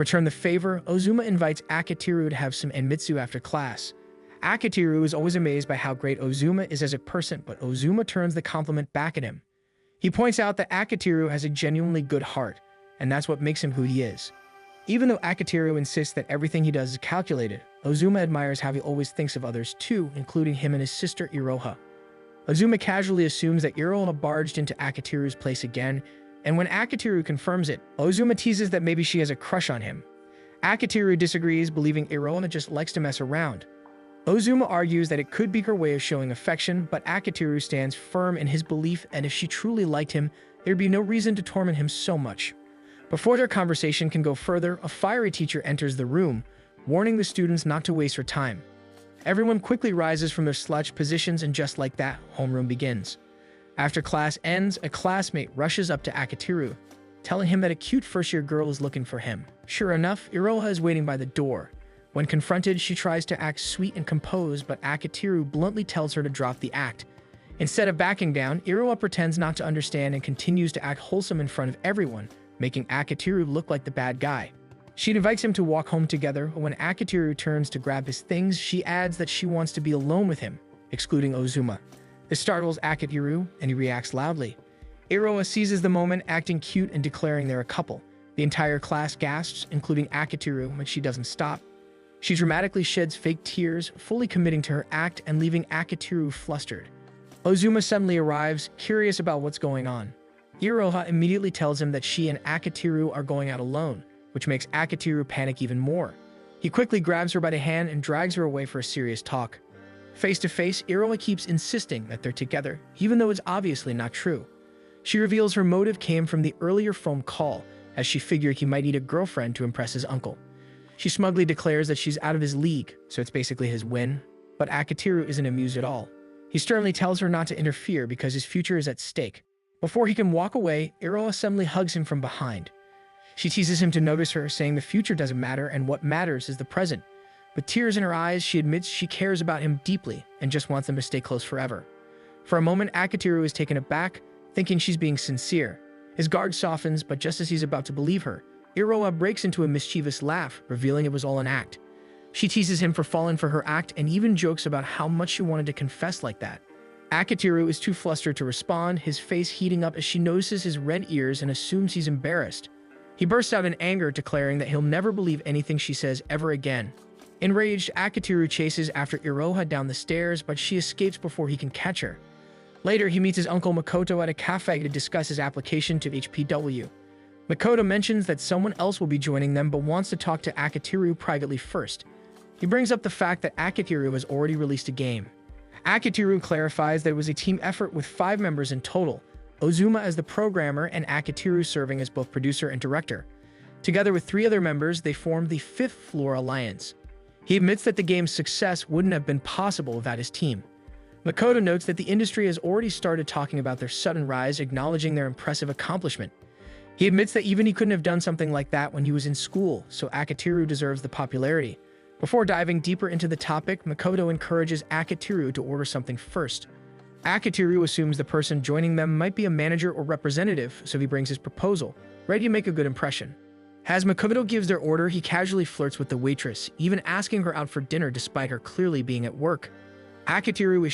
Return the favor, Ozuma invites Akitiru to have some enmitsu after class. Akitiru is always amazed by how great Ozuma is as a person, but Ozuma turns the compliment back at him. He points out that Akitiru has a genuinely good heart, and that's what makes him who he is. Even though Akitiru insists that everything he does is calculated, Ozuma admires how he always thinks of others too, including him and his sister Iroha. Ozuma casually assumes that Iroha barged into Akitiru's place again, and when Akitiru confirms it, Ozuma teases that maybe she has a crush on him. Akitiru disagrees, believing Iroha just likes to mess around. Ozuma argues that it could be her way of showing affection, but Akitiru stands firm in his belief, and if she truly liked him, there'd be no reason to torment him so much. Before their conversation can go further, a fiery teacher enters the room, warning the students not to waste her time. Everyone quickly rises from their slouched positions, and just like that, homeroom begins. After class ends, a classmate rushes up to Akitiru, telling him that a cute first-year girl is looking for him. Sure enough, Iroha is waiting by the door. When confronted, she tries to act sweet and composed, but Akitiru bluntly tells her to drop the act. Instead of backing down, Iroha pretends not to understand and continues to act wholesome in front of everyone, making Akitiru look like the bad guy. She invites him to walk home together, but when Akitiru turns to grab his things, she adds that she wants to be alone with him, excluding Ozuma. This startles Akitiru, and he reacts loudly. Iroha seizes the moment, acting cute and declaring they're a couple. The entire class gasps, including Akitiru, but she doesn't stop. She dramatically sheds fake tears, fully committing to her act and leaving Akitiru flustered. Ozuma suddenly arrives, curious about what's going on. Iroha immediately tells him that she and Akitiru are going out alone, which makes Akitiru panic even more. He quickly grabs her by the hand and drags her away for a serious talk. Face to face, Iroha keeps insisting that they're together, even though it's obviously not true. She reveals her motive came from the earlier phone call, as she figured he might need a girlfriend to impress his uncle. She smugly declares that she's out of his league, so it's basically his win. But Akitiru isn't amused at all. He sternly tells her not to interfere because his future is at stake. Before he can walk away, Iroha suddenly hugs him from behind. She teases him to notice her, saying the future doesn't matter and what matters is the present. With tears in her eyes, she admits she cares about him deeply and just wants them to stay close forever. For a moment, Akitiru is taken aback, thinking she's being sincere. His guard softens, but just as he's about to believe her, Iroha breaks into a mischievous laugh, revealing it was all an act. She teases him for falling for her act and even jokes about how much she wanted to confess like that. Akitiru is too flustered to respond, his face heating up as she notices his red ears and assumes he's embarrassed. He bursts out in anger, declaring that he'll never believe anything she says ever again. Enraged, Akitiru chases after Iroha down the stairs, but she escapes before he can catch her. Later, he meets his uncle Makoto at a cafe to discuss his application to HPW. Makoto mentions that someone else will be joining them but wants to talk to Akitiru privately first. He brings up the fact that Akitiru has already released a game. Akitiru clarifies that it was a team effort with 5 members in total, Ozuma as the programmer and Akitiru serving as both producer and director. Together with 3 other members, they formed the Fifth Floor Alliance. He admits that the game's success wouldn't have been possible without his team. Makoto notes that the industry has already started talking about their sudden rise, acknowledging their impressive accomplishment. He admits that even he couldn't have done something like that when he was in school, so Akitiru deserves the popularity. Before diving deeper into the topic, Makoto encourages Akitiru to order something first. Akitiru assumes the person joining them might be a manager or representative, so he brings his proposal, ready to make a good impression. As Makoto gives their order, he casually flirts with the waitress, even asking her out for dinner despite her clearly being at work. Akitiru is